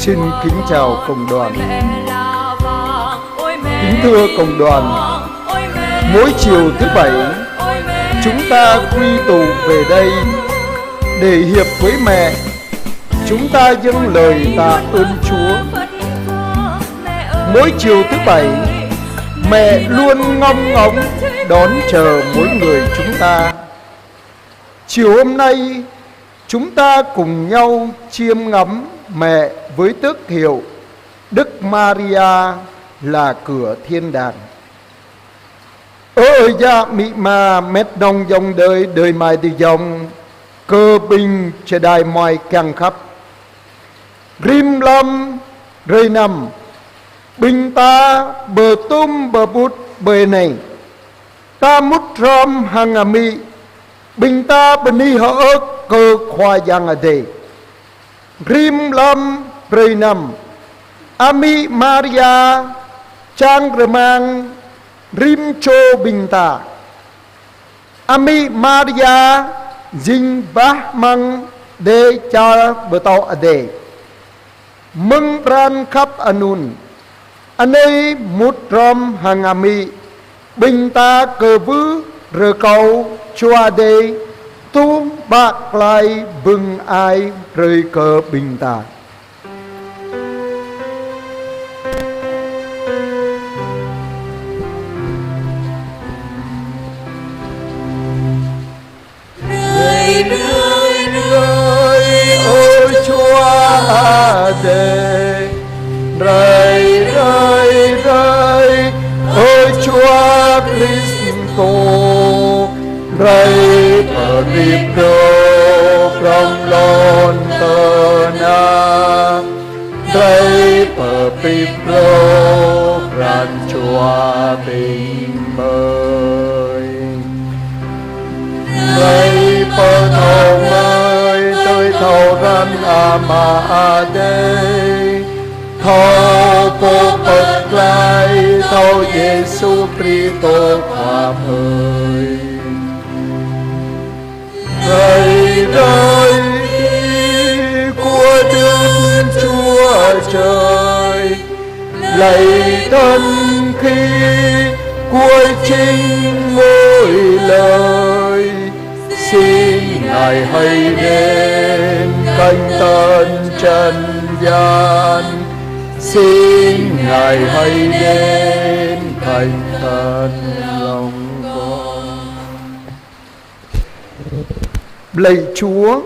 Xin kính chào cộng đoàn. Kính thưa cộng đoàn, mỗi chiều thứ Bảy, chúng ta quy tụ về đây để hiệp với mẹ. Chúng ta dâng lời tạ ơn Chúa. Mỗi chiều thứ Bảy, mẹ luôn ngóng ngóng đón chờ mỗi người chúng ta. Chiều hôm nay, chúng ta cùng nhau chiêm ngắm mẹ với tước hiệu Đức Maria là cửa thiên đàng. Ơi dạ mị mà mét đông dòng đời mai từ dòng cơ bình chế đài mọi càng khắp. Rim lâm rơi nằm bình ta bờ tum bờ bút bờ này ta mút rom hàng à mị bình ta bên đi hở cơ khoa giang à đề. Rim lâm rơi nằm Ami Maria trang rơ mang rim chô bình ta Ami Maria dinh bá măng đê cha bờ tàu à đề mừng ran khắp anun anh ấy mút rom hàng ami bình ta cờ vứ rơ cầu chua đê tu bạc lại bừng ai rơi cờ bình ta. Ôi Chúa Đê rơi ôi Chúa Cristo rơi ở rịp đô trong lon tờ na rơi ở rịp đô ran Chúa bình bơi rơi ở thầu ơi tôi thầu ran ama đây thầu bộ bật lại thầu Giêsu Kitô hòa ơi rơi của Đức Chúa Trời lạy thân khi của chính ngôi lời xin Ngài hãy đến canh tân trần gian xin Ngài hãy đến canh tân lòng con. Lạy Chúa,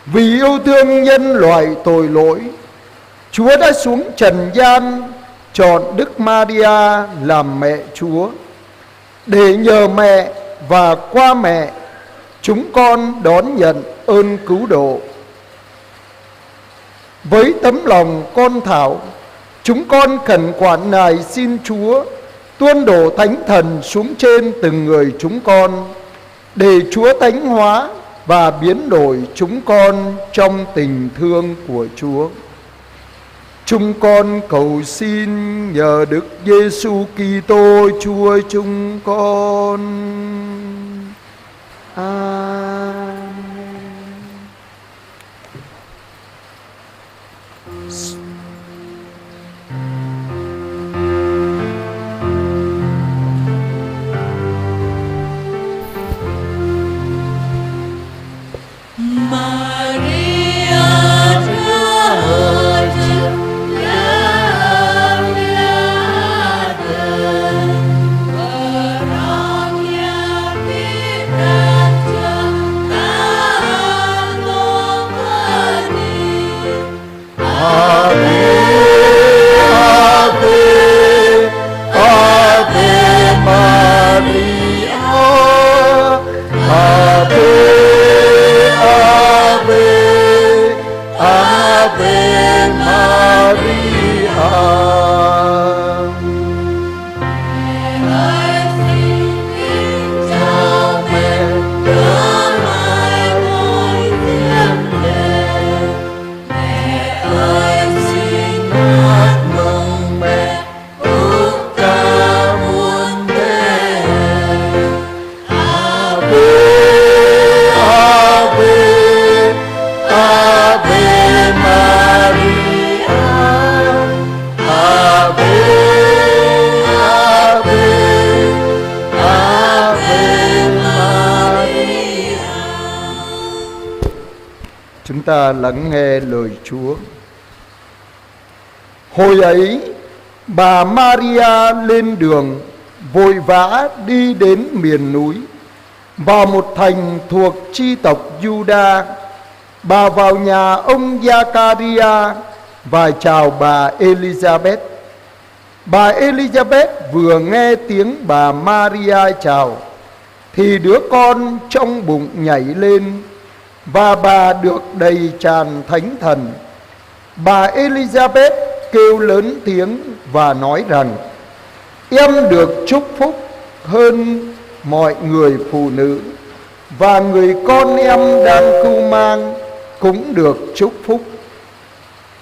vì yêu thương nhân loại tội lỗi, Chúa đã xuống trần gian chọn Đức Maria làm mẹ Chúa, để nhờ mẹ và qua mẹ chúng con đón nhận ơn cứu độ. Với tấm lòng con thảo, chúng con khẩn khoản nài xin Chúa tuôn đổ Thánh Thần xuống trên từng người chúng con, để Chúa thánh hóa và biến đổi chúng con trong tình thương của Chúa. Chúng con cầu xin nhờ Đức Giêsu Kitô Chúa chúng con. Amen. Ave Chúng ta lắng nghe lời Chúa. Hồi ấy, bà Maria lên đường vội vã đi đến miền núi, vào một thành thuộc chi tộc Juda. Bà vào nhà ông Giacaria và chào bà Elizabeth. Bà Elizabeth vừa nghe tiếng bà Maria chào thì đứa con trong bụng nhảy lên, và bà được đầy tràn thánh thần. Bà Elizabeth kêu lớn tiếng và nói rằng: em được chúc phúc hơn mọi người phụ nữ, và người con em đang cưu mang cũng được chúc phúc.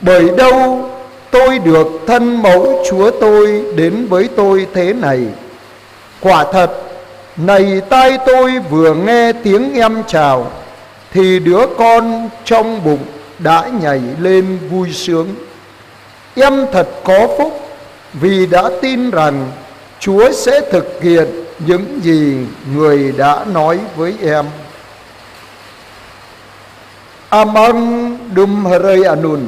Bởi đâu tôi được thân mẫu Chúa tôi đến với tôi thế này? Quả thật, này tai tôi vừa nghe tiếng em chào thì đứa con trong bụng đã nhảy lên vui sướng. Em thật có phúc vì đã tin rằng Chúa sẽ thực hiện những gì người đã nói với em. Amang dum haray anun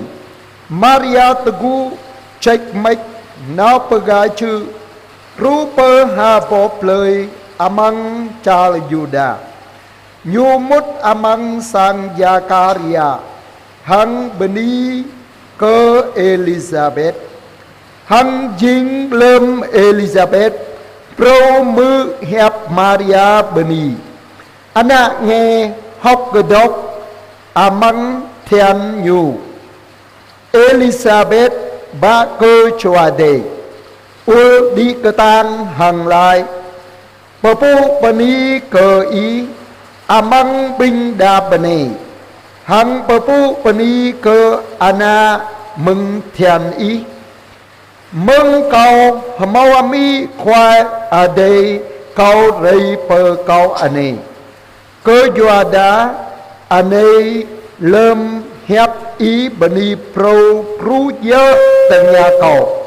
Maria Teguh Cek Mek Napagachu Rupa Hapoplei Amang Chal Yuda Nyumut Amang Sang Zakaria Hang Beni Cơ Elizabeth Hang Jing Lâm Elizabeth Pro Mư Hẹp Maria Beni Anak nghe học gedok Amang Thian Nhu Elizabeth ba cơ chùa đề ul đi cơ tan hàng lại bờ pu bani cơ ý amang binh đa bani hàng bờ pu bani cơ ana mừng thiền ý mừng cầu mau ami khoai ở đây cầu rây pơ cầu ane cơ chùa đá ane lâm hẹp ý bani pro pru dơ tầng nhà cầu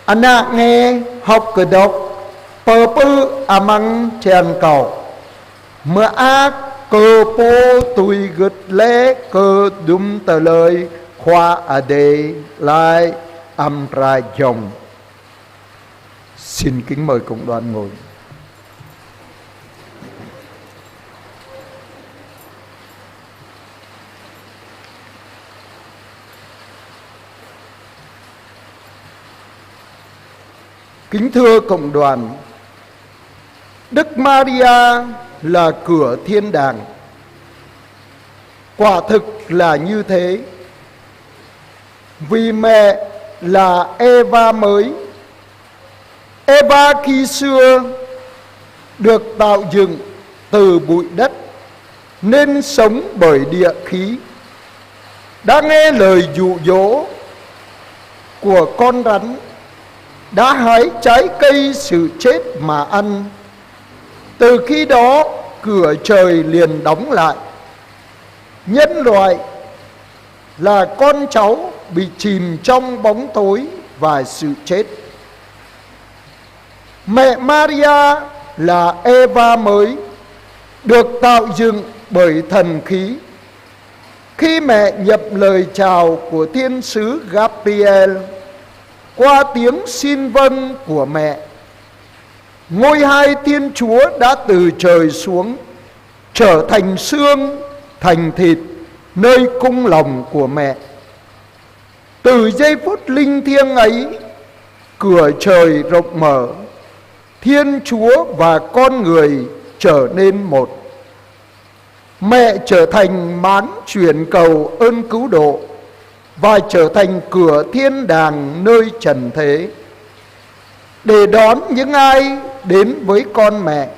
anh nghe học cơ độc pơ pư amang chèn cầu mưa ác cơ po tùy gật lẽ cơ đúng tờ lời khoa ở đây lại âm ra dòng. Xin kính mời cộng đoàn ngồi. Kính thưa cộng đoàn, Đức Maria là cửa thiên đàng. Quả thực là như thế. Vì mẹ là Eva mới. Eva khi xưa được tạo dựng từ bụi đất nên sống bởi địa khí, đã nghe lời dụ dỗ của con rắn, đã hái trái cây sự chết mà ăn. Từ khi đó cửa trời liền đóng lại. Nhân loại là con cháu bị chìm trong bóng tối và sự chết. Mẹ Maria là Eva mới, được tạo dựng bởi thần khí. Khi mẹ nhập lời chào của thiên sứ Gabriel, qua tiếng xin vâng của mẹ, ngôi hai Thiên Chúa đã từ trời xuống, trở thành xương, thành thịt, nơi cung lòng của mẹ. Từ giây phút linh thiêng ấy, cửa trời rộng mở, Thiên Chúa và con người trở nên một. Mẹ trở thành máng chuyển cầu ơn cứu độ và trở thành cửa thiên đàng nơi trần thế, để đón những ai đến với con mẹ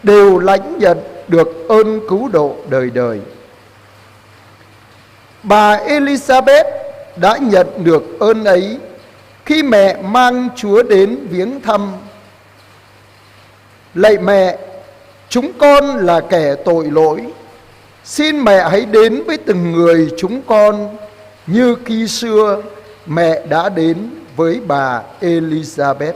đều lãnh nhận được ơn cứu độ đời đời. Bà Elizabeth đã nhận được ơn ấy khi mẹ mang Chúa đến viếng thăm. Lạy mẹ, chúng con là kẻ tội lỗi, xin mẹ hãy đến với từng người chúng con như khi xưa mẹ đã đến với bà Elizabeth.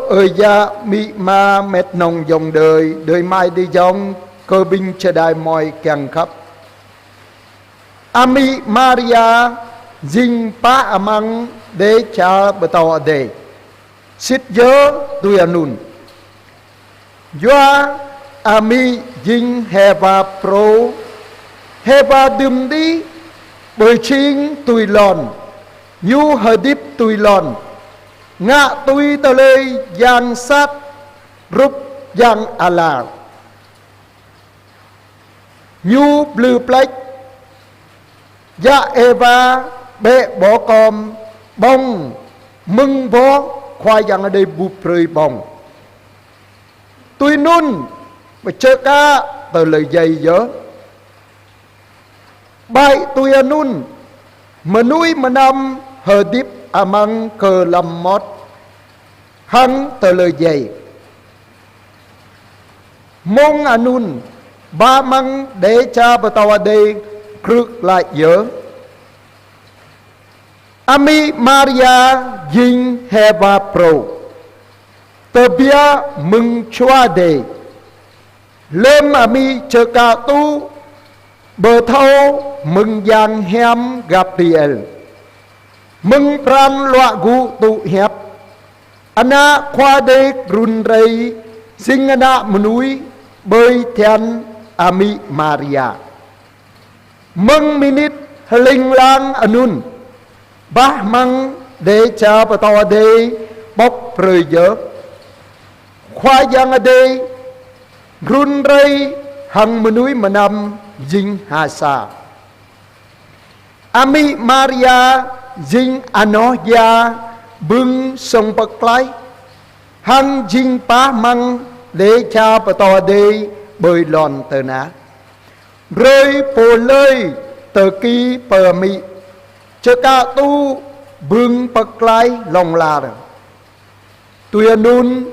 Ơi da mị ma mệt nồng dòng đời, đời mai đi dòng cơ binh che đai moi keng khắp Ami Maria Jing pa amang de cha betaw ade Sit yo tui anun Yoa Ami Jing heva pro Heva dum đi bởi chính tùy lòn Nhu hờ điếp tùy lòn Ngạ tùy tờ lê giang sát Rúp giang à la Nhu blư plách Dạ Eva bệ bó com Bông mưng bó khoai giang ở đây bụp rơi bông Tùy nun Mà chơ ca tờ lời dày dớ Bài tùy anun Mà nuôi mà năm hờ điếp amang cờ lâm mót Hăng tờ lời dày Mông anun Ba măng đế cha bà tàu đê Krước lại dớ Ami Maria Jing heva pro Tờ bia mừng chua đề Lêm Ami chơ ca tu Bờ thâu mừng giang hem Gabriel Mừng pran loa gu tu hẹp Ana khoa đê run rây Sinh ana menui bơi thiên Ami Maria Mừng minit linh lang anun Bah măng đế cha bà tàu đê bốc rơi dớ Khoa giang đê run rây hằng menui menam Jing hasa Ami Maria Jing anoya Bưng sông bậc lái Hằng Jing pa măng Đế cha bà tòa đê bơi lòn tờ ná Rơi phổ lời tờ kỳ bờ mị Chơ ca tu bưng bậc lái lòng là rồi Tùy anun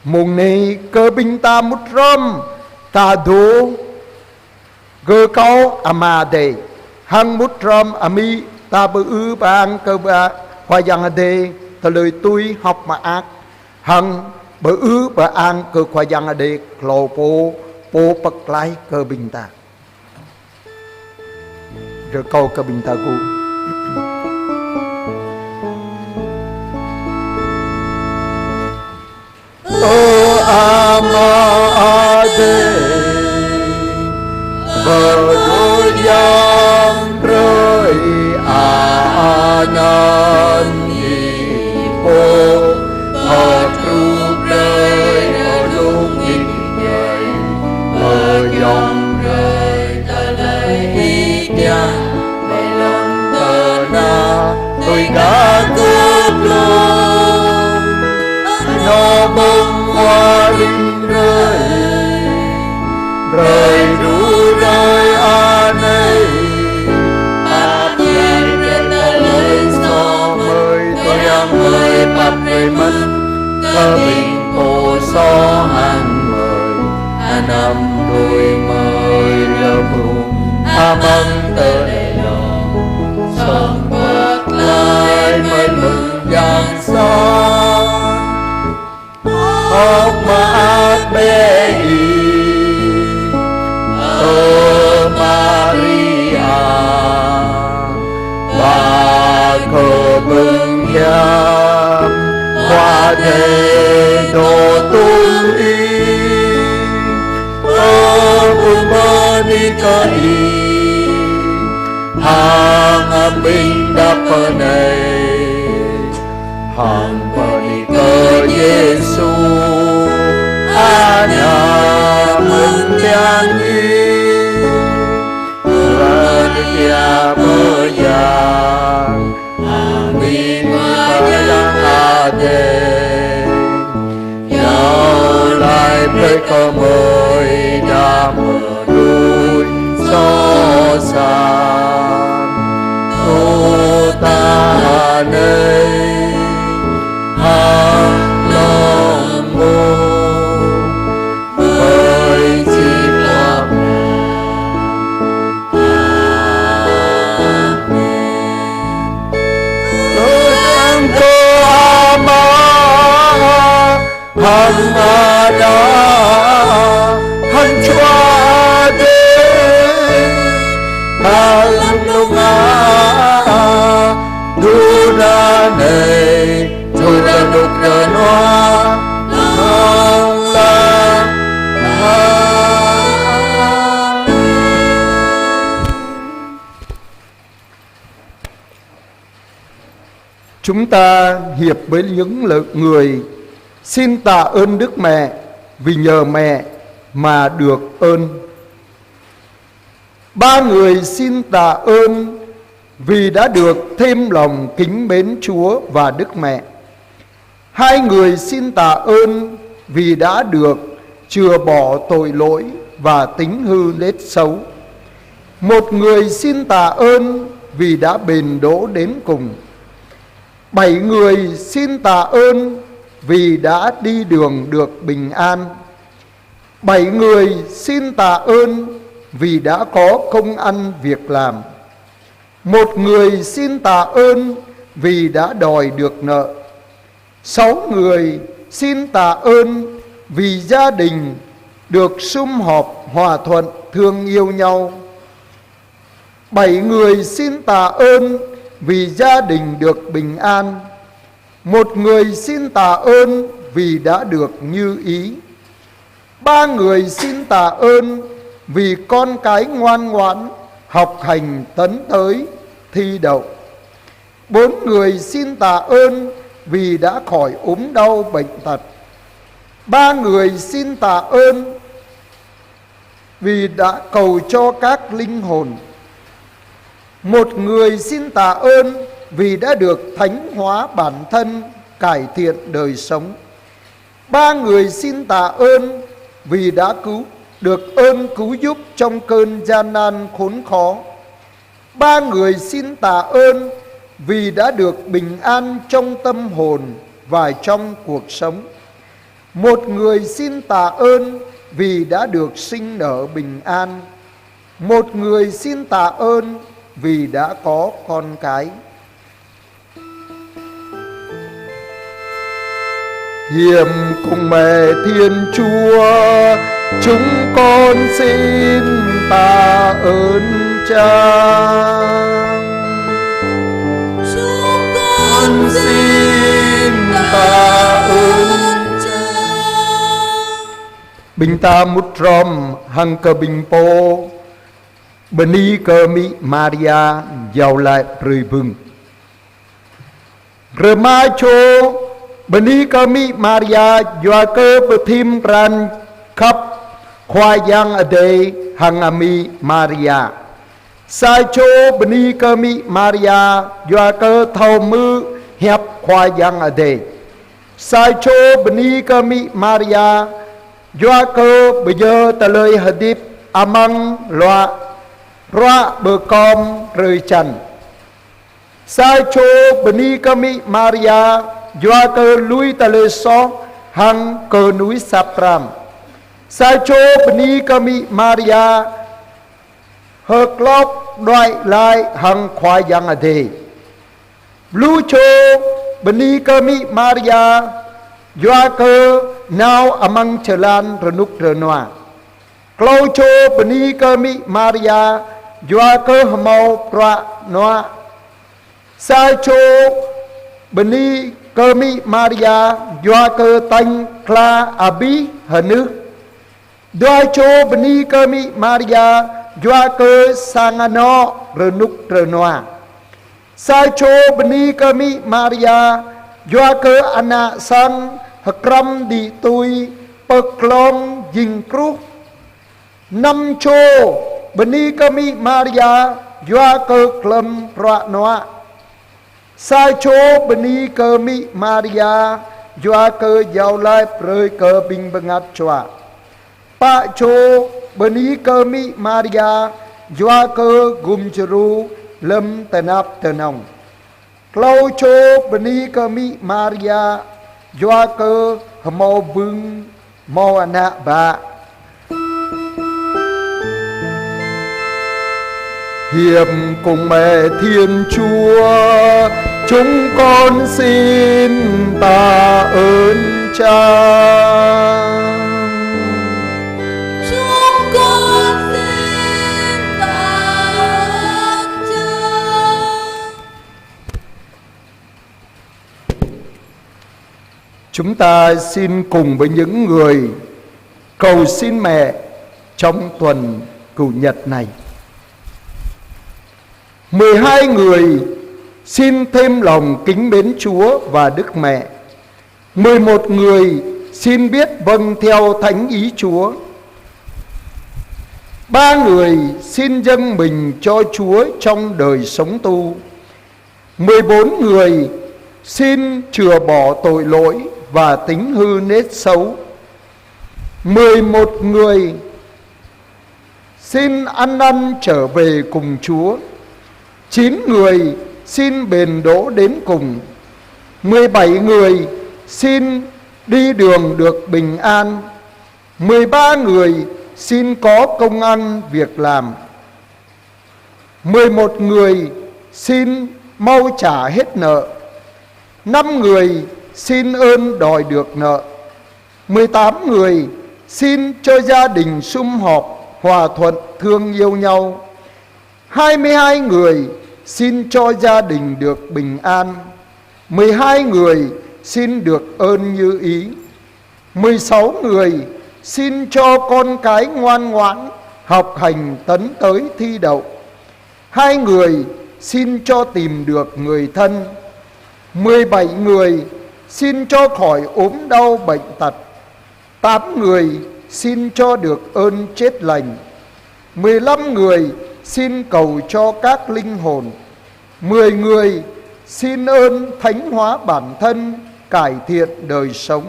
Mùng này cơ binh ta mút râm Ta đố Gơ cao ama đề Hăng mút râm ami Ta bơ ư bang cơ bà Hoa giang đề Ta lời tui học mà ác Hăng bơ ư bà an cơ hoa giang đề Lô bố bố bậc lái cơ binh ta Rồi câu cơ binh ta gu O ama đề Berduyang rơi anan ipo Hợp rụp đời ở lúc nghịch dậy Bờ dòng rơi ta lấy ý kia Bày lòng tờ na tôi đã cướp luôn Nó bông hoa linh rơi Rơi đủ rơi an ấy Ta biết đến ta lời gió mời Tôi đang mời bạc rơi mất Cơ bình hồ gió ăn mời Năm đôi mời lơ vùng măng tờ đầy lòng Sông bạc lại mời mừng giang son Hốc mát bê đi Maria Bà cơ bưng nhằm Hoa đề đồ tung y Bưng bơ đi cơ y Hàng bình đáp bơ này Hàng bơ đi cơ Giê-xu Ana mừng nhang y Dia berjang Amin berjang ade Nhau lại với có mời đã mở đuôi gió sàn Ô ta nơi hàng lòng mô Bởi dịp lạc lunga Duna này Dù ra đục ra noa Long la Chúng ta hiệp với những người xin tạ ơn Đức Mẹ vì nhờ mẹ mà được ơn. Ba người xin tạ ơn vì đã được thêm lòng kính mến Chúa và Đức Mẹ. Hai người xin tạ ơn vì đã được chừa bỏ tội lỗi và tính hư nết xấu. Một người xin tạ ơn vì đã bền đỗ đến cùng. 7 người xin tạ ơn vì đã đi đường được bình an. 7 người xin tạ ơn vì đã có công ăn việc làm. 1 người xin tạ ơn vì đã đòi được nợ. 6 người xin tạ ơn vì gia đình được sum họp hòa thuận thương yêu nhau. 7 người xin tạ ơn vì gia đình được bình an. 1 người xin tạ ơn vì đã được như ý. 3 người xin tạ ơn vì con cái ngoan ngoãn học hành tấn tới thi đậu. 4 người xin tạ ơn vì đã khỏi ốm đau bệnh tật. 3 người xin tạ ơn vì đã cầu cho các linh hồn. 1 người xin tạ ơn vì đã được thánh hóa bản thân, cải thiện đời sống. 3 người xin tạ ơn vì đã được ơn cứu giúp trong cơn gian nan khốn khó. 3 người xin tạ ơn vì đã được bình an trong tâm hồn và trong cuộc sống. 1 người xin tạ ơn vì đã được sinh nở bình an. 1 người xin tạ ơn vì đã có con cái. Hiệp cùng mẹ Thiên Chúa, chúng con xin tạ ơn Cha. Chúng con xin tạ ơn Cha. Bình ta mút ròm hằng cờ bình po, Beni cờ mỹ Maria giàu lại rời vừng. Rơ mai chô Beni cờ mỹ Maria dọa cơ bờ thim ran khắp khoa giang ở đây hằng ami Maria. Sai chô Beni cờ mỹ Maria dọa cơ thầu mư hẹp khoa giang ở đây. Sai chô Beni cờ mỹ Maria dọa cơ bây giờ ta lời hadip amang loa Roa bờ com rơi trần. Sai chô Beni kami Maria doa cơ lui ta lê so hằng cơ núi Sapram. Sai chô Beni kami Maria hợp lóc đoại lại hằng khoa giang ở đây. Lưu chô Beni kami Maria doa cơ nào amang chalan renuk renua. Klau chô Beni kami Maria doa cơ mau pra noa. Sai chô Beni kami Maria doa cơ tanh kla abi hanu. Doa chô Beni kami Maria doa cơ sangano renuk renoa. Sai chô Beni kami Maria doa cơ ana sang hakram di tui peklong jingkruh. 5 chô Beni kami Maria doa cơ klem pra noa. Sai chô Beni kami Maria doa cơ giàu lại prơi cơ bình bengat choa. Pa chô Beni kami Maria doa cơ gum cheru lem tenap tenong. Klau chô Beni kami Maria doa cơ mau vưng mau anak ba. Hiệp cùng mẹ Thiên Chúa, chúng con xin tạ ơn Cha. Chúng con xin tạ ơn Cha. Chúng ta xin cùng với những người cầu xin mẹ trong tuần Cửu Nhật này. 12 người xin thêm lòng kính mến Chúa và Đức Mẹ. 11 người xin biết vâng theo thánh ý Chúa. 3 người xin dâng mình cho Chúa trong đời sống tu. 14 người xin chừa bỏ tội lỗi và tính hư nết xấu. 11 người xin ăn năn trở về cùng Chúa. 9 người xin bền đỗ đến cùng. 17 người xin đi đường được bình an. 13 người xin có công ăn việc làm. 11 người xin mau trả hết nợ. 5 người xin ơn đòi được nợ. 18 người xin cho gia đình sum họp, hòa thuận, thương yêu nhau. 22 người xin cho gia đình được bình an. 12 người xin được ơn như ý. 16 người xin cho con cái ngoan ngoãn, học hành tấn tới thi đậu. 2 người xin cho tìm được người thân. 17 người xin cho khỏi ốm đau bệnh tật. 8 người xin cho được ơn chết lành. 15 người xin cầu cho các linh hồn. 10 người xin ơn thánh hóa bản thân, cải thiện đời sống.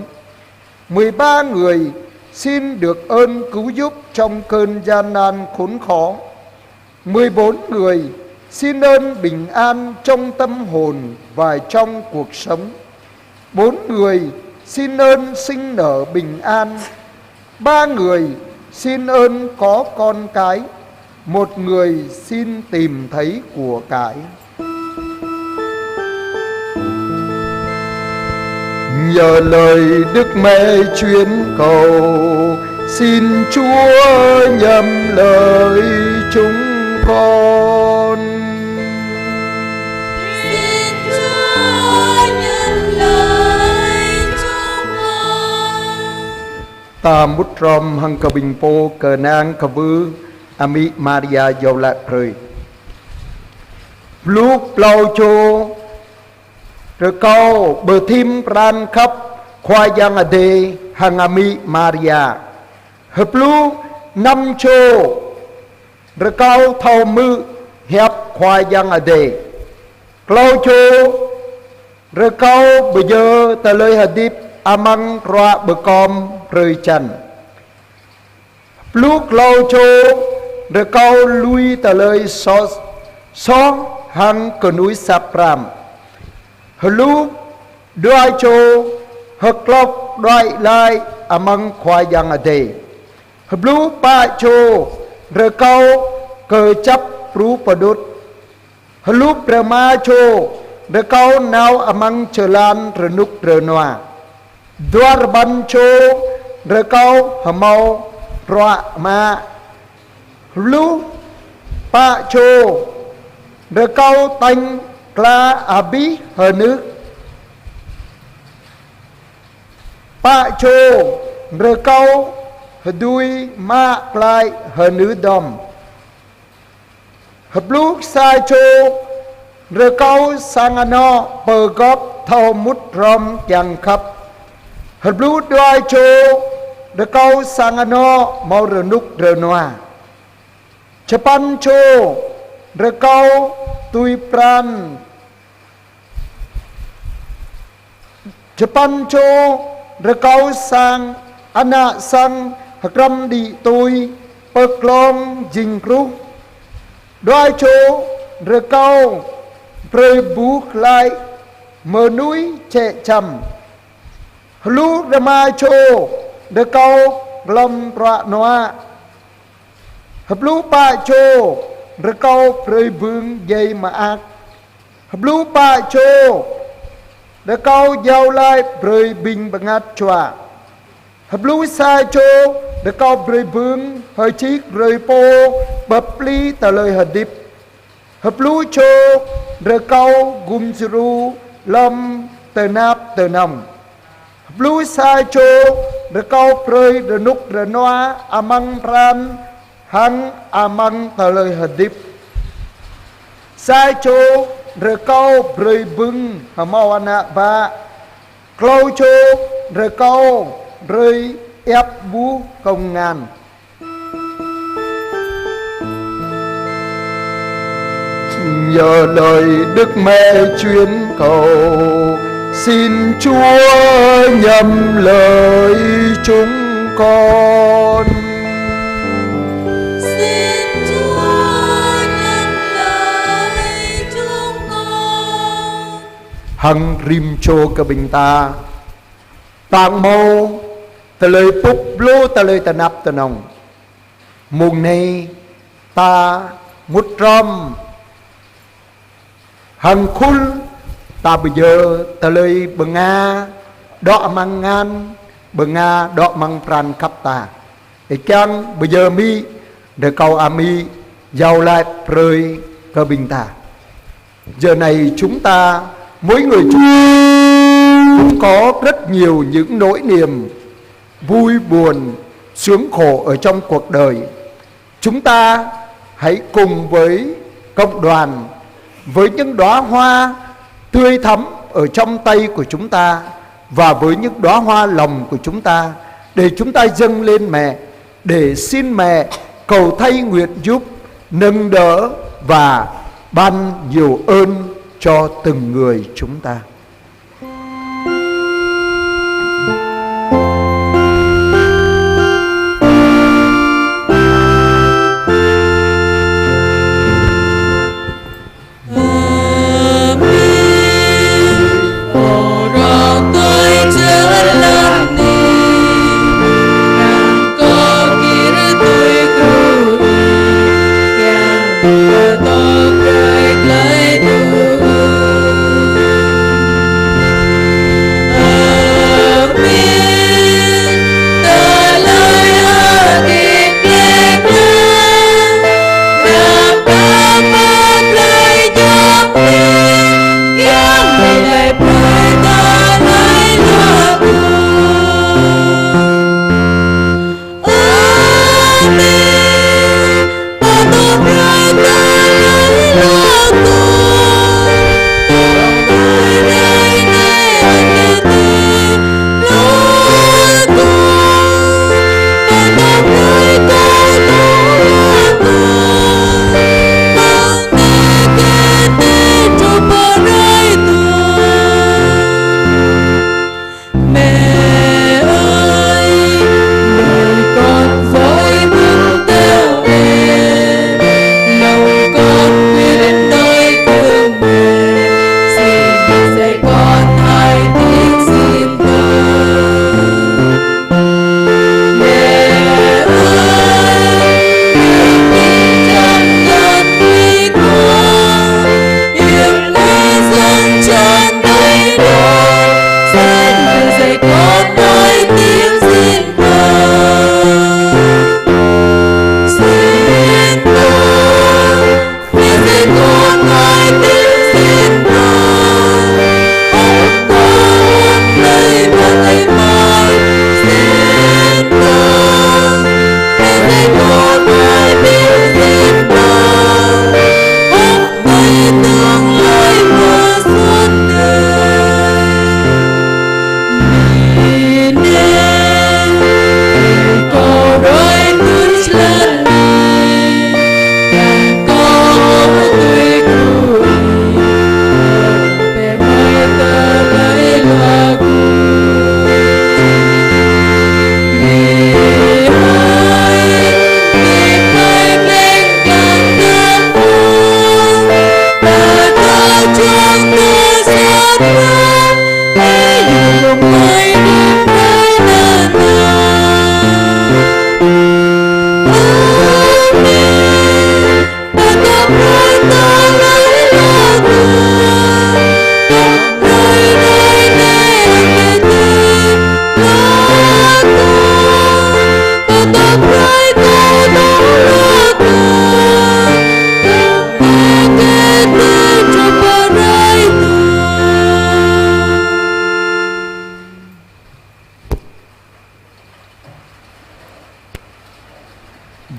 13 người xin được ơn cứu giúp trong cơn gian nan khốn khó. 14 người xin ơn bình an trong tâm hồn và trong cuộc sống. 4 người xin ơn sinh nở bình an. 3 người xin ơn có con cái. 1 người xin tìm thấy của cải. Nhờ lời Đức Mẹ chuyên cầu, xin Chúa nhậm lời chúng con. Xin Chúa nhận lời chúng con. Ta mút ròm hằng cờ bình po cờ nang cờ vư Ami Maria dầu lạc rời. Lúc lâu chô rồi câu bờ thim ran khắp khoa giang ở đây hằng Ami Maria. Hợp lu năm chô rồi câu thầu mư hẹp khoa giang ở đây. Lâu chô rồi câu bây giờ ta lời hadip amang roa bờ com rơi chăn. Lúc lâu chô rồi câu lui ta lời so hằng cờ núi Sapram. Lúc đoài chô hực lọc đoài lai amang khoa giang ở đây. Lúc ba chô rồi câu cờ chấp rú bà đút. Lúc rơ ma chô rồi câu nào amang chờ lan rồi nút rồi noa. Đoar ban chô rồi câu hả mau roa ma. Lúc ba chô rồi câu tanh Kla abi hờ nước. Ba chô rơ câu hờ đuôi ma klai hờ nữ đom. Hợp lúc sa chô rơ câu sang ano bờ góp thâu mút rôm chẳng khắp. Hợp lúc đoài chô rơ câu sang ano mau rơ núc rơ noa. Chapan chô rơ câu tui pran. Japan chô rơ câu sang ana sang hakram đi tôi bơ klong dinh rú. Đoài chô rơ câu prê bú lại mờ núi trẻ chầm. Lú rơ ma chô rơ câu glom rạ noa. Hợp lú ba chô rơ câu prê vương dây mà ác. Hợp lú ba chô rơ câu giao lai rơi bình bằng ngát chòa. Hợp lũ xa chô rơ câu rơi vương hơi chiếc rơi po bập ly tà lời hợp điệp. Hợp lũ chô rơ câu gùm ru lâm tờ nạp tờ nòng. Hợp blue sai cho rồi câu prơi rồi nút rồi noa amang ran hăng amang tờ lời hờ điệp sai cho rồi câu prơi bưng hờ mau anh ạ ba câu cho rồi câu rơi ép bú công ngàn. Nhờ lời Đức Mẹ chuyên cầu, xin Chúa nhầm lời chúng con. Xin Chúa nhầm lời chúng con. Hằng rim chô cơ bình ta, tạng mâu ta lời bốc lô ta lời ta nắp ta nông. Mùng này ta ngút râm hằng khul ta bây giờ ta lời bờ Nga đọ mang ngan bờ Nga đọ mang pran khắp ta để chăng bây giờ mi để cầu ami giàu lại rơi cơ bình ta. Giờ này chúng ta mỗi người cũng có rất nhiều những nỗi niềm vui buồn sướng khổ ở trong cuộc đời. Chúng ta hãy cùng với cộng đoàn, với những đóa hoa tươi thắm ở trong tay của chúng ta và với những đóa hoa lòng của chúng ta, để chúng ta dâng lên mẹ, để xin mẹ cầu thay nguyện giúp, nâng đỡ và ban nhiều ơn cho từng người chúng ta.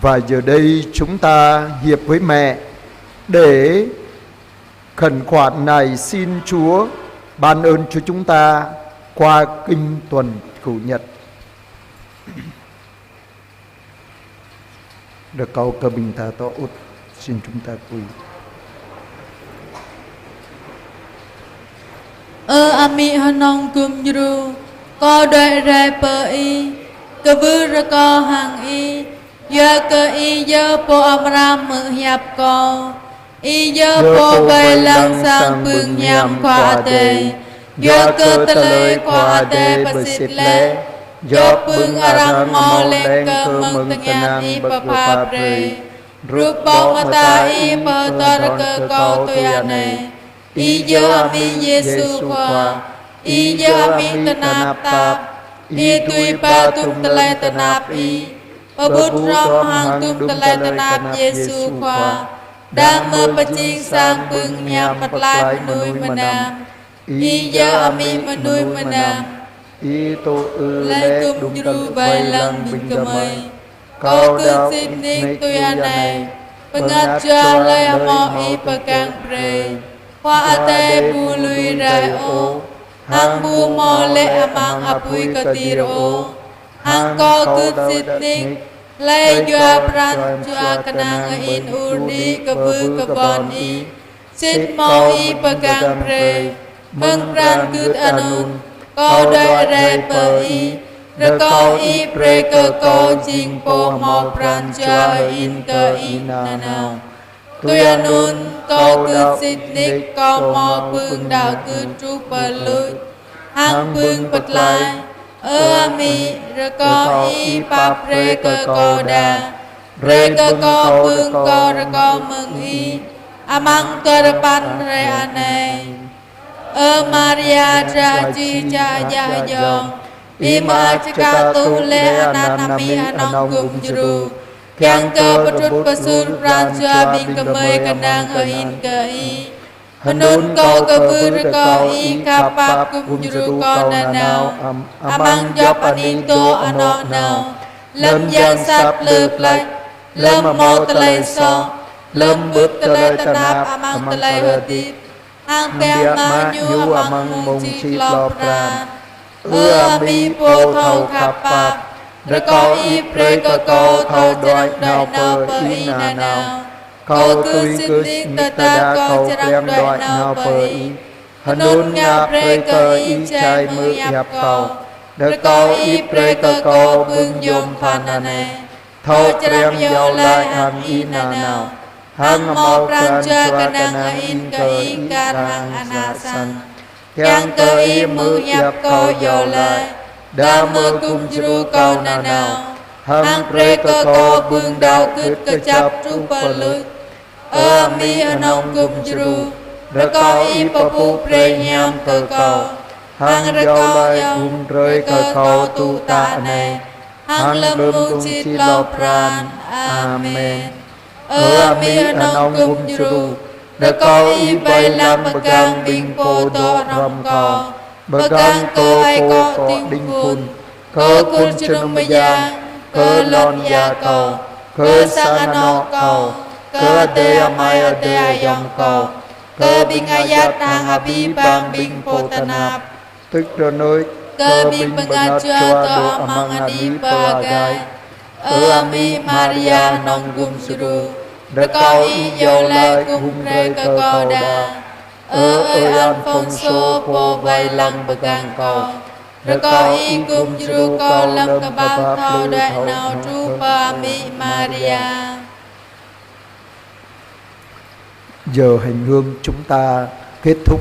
Và giờ đây chúng ta hiệp với mẹ để khẩn khoản này xin Chúa ban ơn cho chúng ta qua kinh tuần Chủ nhật. Được cầu cơ bình tha to út, xin chúng ta quỳ. Ami hanong kum juru ko doi rai per i ke vư ko hang i ya ke i ya po amram mơ hiệp ko i ya po bay lang sang bưng nham qua te ya ke tele qua te pasit le ya bưng aram mo lên ke mừng tengah i papa pre rup bok mata i pa tar ke ko tuyane I giờ ami Giêsu qua I giờ ami tanap tap I tui pa tum telai tanap I Pabut ram hang tum telai tanap Giêsu qua Đang mơ pa ching sang pưng nham pat lai menui menam I giờ ami menui menam I tu Lai tum juru bay lang bình kemai Kau tu sin nik tuyane Pengajar lai amo I pegang pre Hoa ate bu lui rai o Hang bu mo le amang apui katir o Hang ko kut sit nik Le jua pran jua kanang in urdi kebu kebon i Sit mo i pegang pre Meng pran kut anun Ko doi rai per i Reko i pre ke ko jing po mo pran jua in ke in nanau Tôi anun câu cứ xịt ních câu mò phương đạo cứ tru bờ lụi Hang phương bật lại ami rơ có y bạp rê cơ cô đà Rê cơ cô phương cô rơ cô mừng y Amang cơ rơ pan rê anê Maria ra chi cha ya yong Ima chika tu le ananami anong kum juru Yang ke pedut pesun pranca bing kemai kenang in ke i Henun kau ke bur kau i kapap kum juru kau nanau Amang jop anito anok nau Lem yang sap lep lek Lem mau telai so Lem buk telai tanap amang telai hati Hang peng ma nyu amang mung chip lo pran Ami po thau kapap Rơ có y pre cơ cô thâu đoại nào pơ y nà nào Câu cứ xin đi tơ ta câu chăng đoại nào pơ y Hân đôn ngà pre cơ y chai mư hiệp cầu Rơ có y pre cơ cô bưng dùm phan nà nè Thâu chăng dâu lại hằng y nà nào Hằng mô pran chơ ca năng in cơ y ca năng anà san Chăng cơ y mư hiệp cầu dâu lại Đa mơ cung juru kau nanau Hang pre cơ cô bưng đau cứt cơ chắp tru bờ lụi Ami anong cung juru Rơ có y papu pre nham cơ cầu Hang rơ có yong rơi cơ cầu tu tạ này Hang lâm mung chít lo pran Amen Ami anong cung juru Rơ có y bay lam pegang bing po to ram cầu Bagang ko ko ding pun Ko kun chunung mayang Ko lon ya ko Ko sang ano ko Ko ade amay ade ayong ko Ko bing ayat ang abi bang bing po tanap Tức rồi nơi Ko bing pengajua to amang adi bagay Ami Maria nong gum suru Rekau i yo lai kum re ke ko da Alfonso po bay lăng pegang ko Rồi có y cung juru ko lâm ka bao thao đại nào tru pa mi Maria. Giờ hành hương chúng ta kết thúc.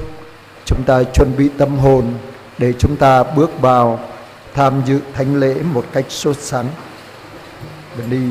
Chúng ta chuẩn bị tâm hồn để chúng ta bước vào tham dự thánh lễ một cách sốt sắng. Đi